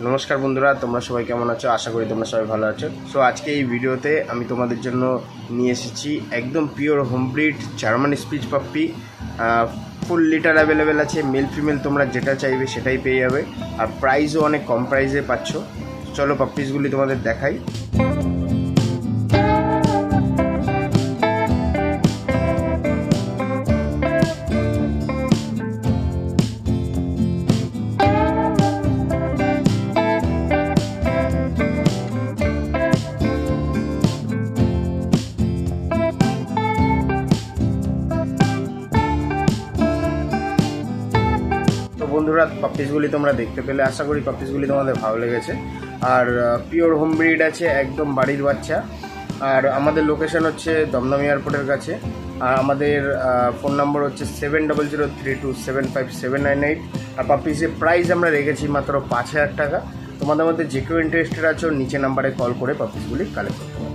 নমস্কার বন্ধুরা, তোমরা সবাই কেমন আছো? আশা করি তোমরা সবাই ভালো আছো। সো আজকে এই ভিডিওতে আমি তোমাদের জন্য নিয়ে এসেছি একদম pure home breed German speech puppy. ফুল লিটার অ্যাভেলেবেল আছে, মেল ফিমেল তোমরা যেটা চাইবে সেটাই পেয়ে যাবে, আর প্রাইসও অনেক কম প্রাইসে পাচ্ছ। চলো পাপ্পিসগুলি তোমাদের দেখাই। বন্ধুরা, পাপ্পিসগুলি তোমরা দেখতে পেলে, আশা করি পাপ্পিসগুলি তোমাদের ভালো লেগেছে। আর পিওর হোম ব্রিড আছে, একদম বাড়ির বাচ্চা। আর আমাদের লোকেশন হচ্ছে দমদম এয়ারপোর্টের কাছে। আর আমাদের ফোন নম্বর হচ্ছে 7003275798। আর পাপ্পিসের প্রাইস আমরা রেখেছি মাত্র 5000 টাকা। তোমাদের মধ্যে যে কেউ ইন্টারেস্টেড আছো নিচে নাম্বারে কল করে পাপ্পিসগুলি কালেক্ট করতে পারো।